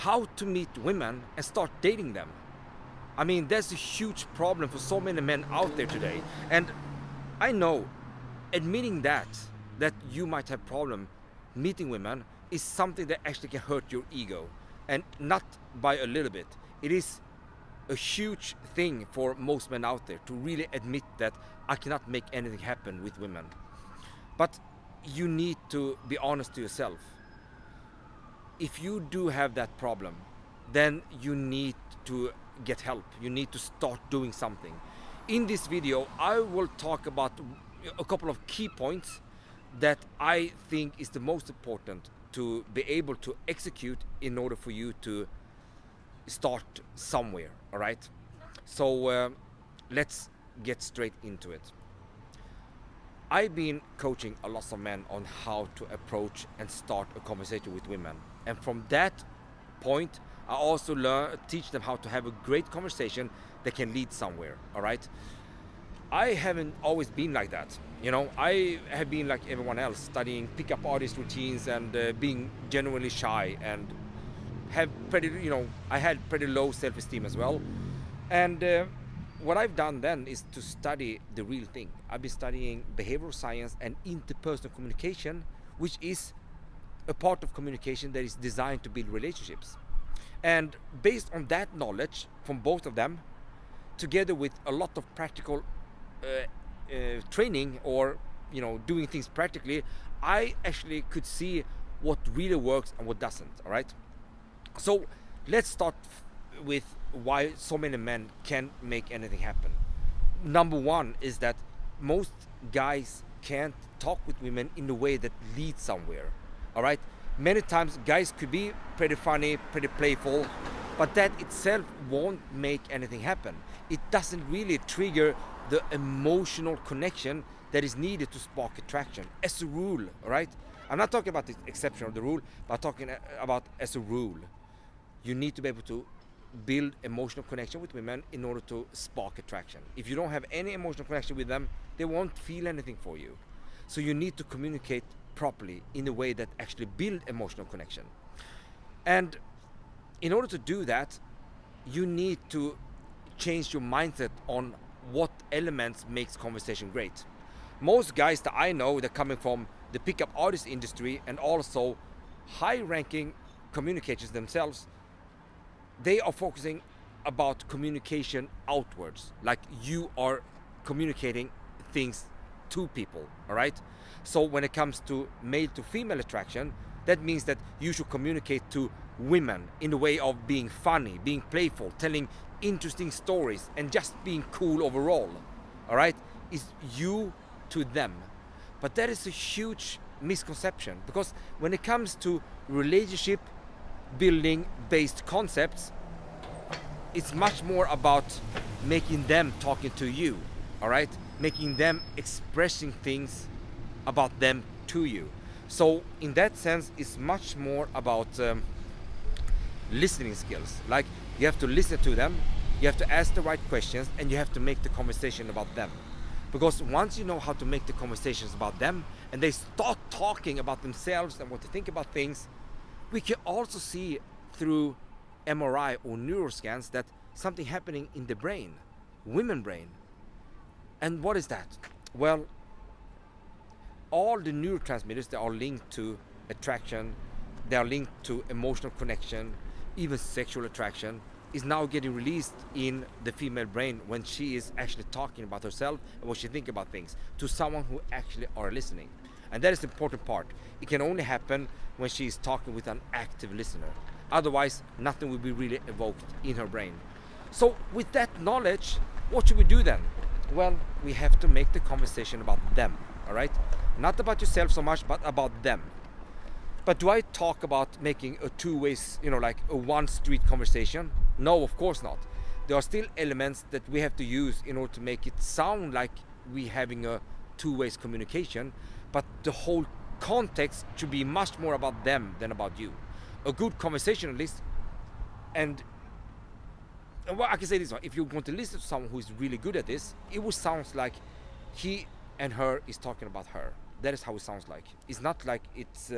how to meet women and start dating them. I mean, that's a huge problem for so many men out there today. And I know admitting that you might have problem meeting women is something that actually can hurt your ego, and not by a little bit. It is a huge thing for most men out there to really admit that I cannot make anything happen with women. But you need to be honest to yourself. If you do have that problem, then you need to get help. You need to start doing something. In this video, I will talk about a couple of key points that I think is the most important to be able to execute in order for you to start somewhere. All right, so let's get straight into it. I've been coaching a lot of men on how to approach and start a conversation with women, and from that point I also teach them how to have a great conversation that can lead somewhere. All right, I haven't always been like that. I have been like everyone else, studying pickup artist routines and being genuinely shy, and have I had pretty low self-esteem as well. And what I've done then is to study the real thing. I've been studying behavioral science and interpersonal communication, which is a part of communication that is designed to build relationships. And based on that knowledge from both of them, together with a lot of practical training, or doing things practically, I actually could see what really works and what doesn't. All right, so let's start with why so many men can't make anything happen. Number one is that most guys can't talk with women in a way that leads somewhere. All right, many times guys could be pretty funny, pretty playful, but that itself won't make anything happen. It doesn't really trigger the emotional connection that is needed to spark attraction, as a rule. All right, I'm not talking about the exception of the rule, but talking about as a rule. You need to be able to build emotional connection with women in order to spark attraction. If you don't have any emotional connection with them, they won't feel anything for you. So you need to communicate properly in a way that actually build emotional connection. And in order to do that, you need to change your mindset on what elements makes conversation great. Most guys that I know, that coming from the pickup artist industry and also high-ranking communicators themselves, they are focusing about communication outwards, like you are communicating things to people. All right, so when it comes to male to female attraction, that means that you should communicate to women in the way of being funny, being playful, telling interesting stories, and just being cool overall. All right, is you to them. But that is a huge misconception, because when it comes to relationship building based concepts, it's much more about making them talking to you. All right, making them expressing things about them to you. So in that sense, it's much more about listening skills. Like, you have to listen to them, you have to ask the right questions, and you have to make the conversation about them. Because once you know how to make the conversations about them, and they start talking about themselves and what they think about things, we can also see through MRI or neuroscans that something happening in the brain, women brain. And what is that? Well, all the neurotransmitters that are linked to attraction, they are linked to emotional connection, even sexual attraction, is now getting released in the female brain when she is actually talking about herself and what she thinks about things to someone who actually are listening. And that is the important part. It can only happen when she is talking with an active listener. Otherwise, nothing will be really evoked in her brain. So with that knowledge, what should we do then? Well, we have to make the conversation about them, all right? Not about yourself so much, but about them. But do I talk about making a two-way, like a one-street conversation? No, of course not. There are still elements that we have to use in order to make it sound like we having a two-way communication, but the whole context should be much more about them than about you. A good conversationalist, and well, I can say this one: if you're going to listen to someone who is really good at this, it will sound like he and her is talking about her. That is how it sounds like. It's not like it's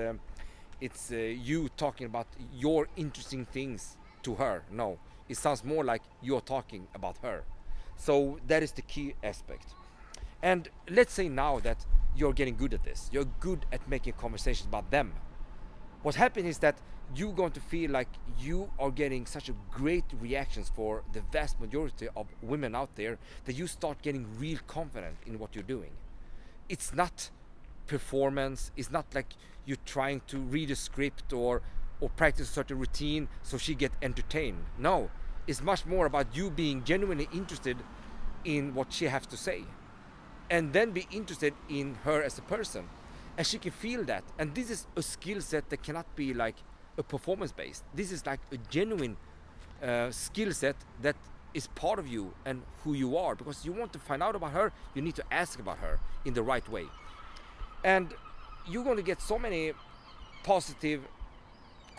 it's you talking about your interesting things to her. No, it sounds more like you're talking about her. So that is the key aspect. And let's say now that you're getting good at this, you're good at making conversations about them. What happens is that you're going to feel like you are getting such a great reactions for the vast majority of women out there that you start getting real confident in what you're doing. It's not performance, it's not like you're trying to read a script or practice a certain routine so she get entertained. No, it's much more about you being genuinely interested in what she has to say, and then be interested in her as a person, and she can feel that. And this is a skill set that cannot be like a performance based. This is like a genuine skill set that is part of you and who you are, because you want to find out about her, you need to ask about her in the right way. And you're going to get so many positive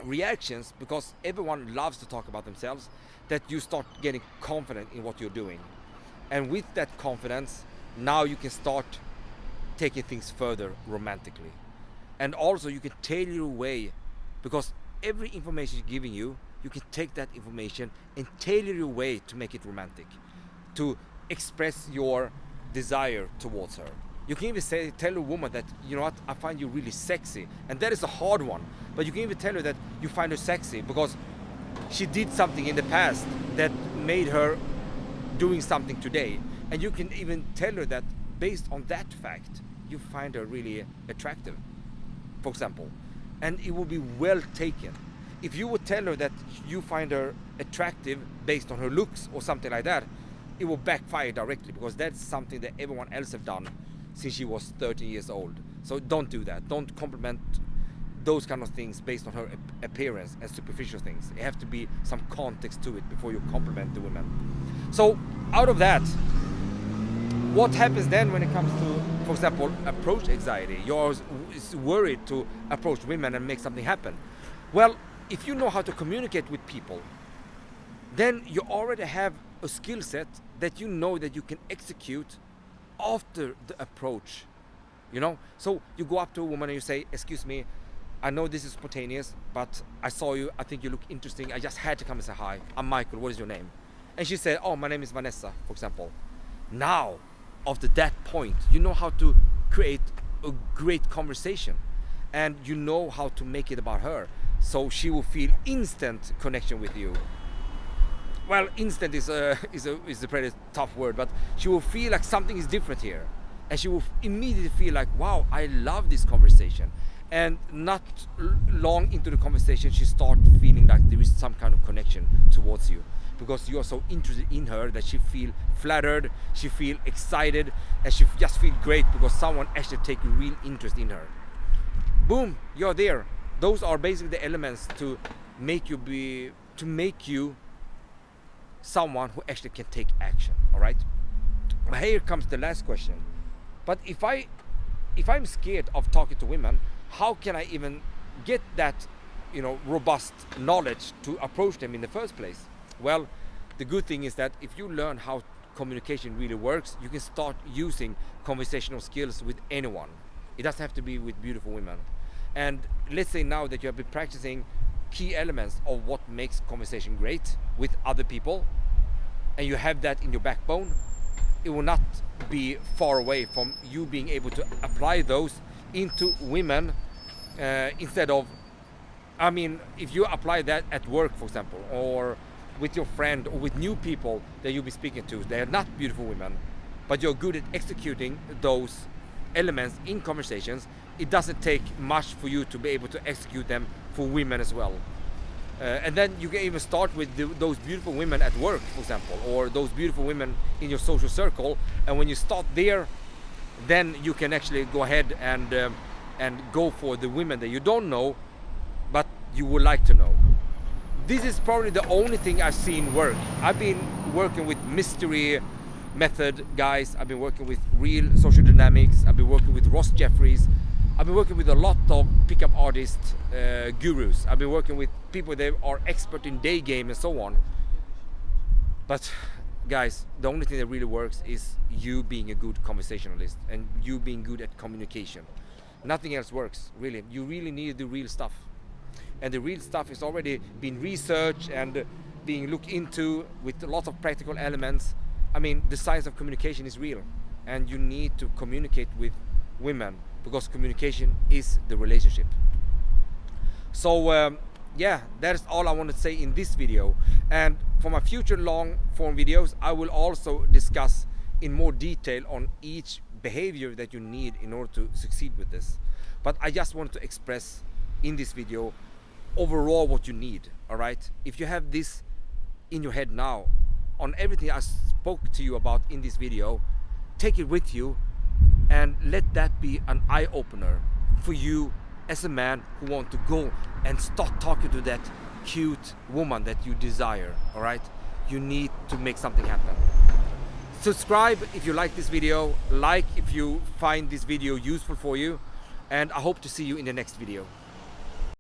reactions because everyone loves to talk about themselves, that you start getting confident in what you're doing. And with that confidence, now you can start taking things further romantically. And also you can tailor your way, because every information she's giving you, you can take that information and tailor your way to make it romantic, to express your desire towards her. You can even tell a woman that, you know what, I find you really sexy. And that is a hard one. But you can even tell her that you find her sexy because she did something in the past that made her doing something today. And you can even tell her that based on that fact, you find her really attractive, for example. And it will be well taken. If you would tell her that you find her attractive based on her looks or something like that, it will backfire directly, because that's something that everyone else have done since she was 13 years old. So don't do that. Don't compliment those kind of things based on her appearance and superficial things. It have to be some context to it before you compliment the women. So out of that, what happens then when it comes to, for example, approach anxiety? You're worried to approach women and make something happen. Well, if you know how to communicate with people, then you already have a skill set that you know that you can execute after the approach, you know. So you go up to a woman and you say, excuse me, I know this is spontaneous, but I saw you, I think you look interesting, I just had to come and say hi. I'm Michael, what is your name? And she said, oh, my name is Vanessa, for example. Now, after that point, you know how to create a great conversation, and you know how to make it about her, so she will feel instant connection with you. Well, instant is a pretty tough word, but she will feel like something is different here, and she will immediately feel like, wow, I love this conversation. And not long into the conversation, she starts feeling like there is some kind of connection towards you, because you are so interested in her that she feel flattered, she feel excited, and she just feel great because someone actually take a real interest in her. Boom, you're there. Those are basically the elements to make you someone who actually can take action. All right. Here comes the last question. But if I'm scared of talking to women, how can I even get that, robust knowledge to approach them in the first place? Well, the good thing is that if you learn how communication really works, you can start using conversational skills with anyone. It doesn't have to be with beautiful women. And let's say now that you have been practicing key elements of what makes conversation great with other people, and you have that in your backbone, it will not be far away from you being able to apply those into women instead of, if you apply that at work, for example, or with your friend or with new people that you'll be speaking to, they are not beautiful women, but you're good at executing those elements in conversations, it doesn't take much for you to be able to execute them for women as well. And then you can even start with those beautiful women at work, for example, or those beautiful women in your social circle. And when you start there, then you can actually go ahead and go for the women that you don't know, but you would like to know. This is probably the only thing I've seen work. I've been working with mystery method guys. I've been working with real social dynamics. I've been working with Ross Jeffries. I've been working with a lot of pickup artist gurus. I've been working with people that are expert in day game and so on. But guys, the only thing that really works is you being a good conversationalist and you being good at communication. Nothing else works, really. You really need the real stuff. and the real stuff is already being researched and being looked into with a lot of practical elements. I mean, the science of communication is real, and you need to communicate with women because communication is the relationship. So yeah, that is all I want to say in this video. And for my future long form videos, I will also discuss in more detail on each behavior that you need in order to succeed with this. But I just want to express in this video overall what you need. All right, if you have this in your head now on everything I spoke to you about in this video, take it with you and let that be an eye-opener for you as a man who want to go and start talking to that cute woman that you desire. All right, you need to make something happen. Subscribe if you like this video, like if you find this video useful for you, and I hope to see you in the next video.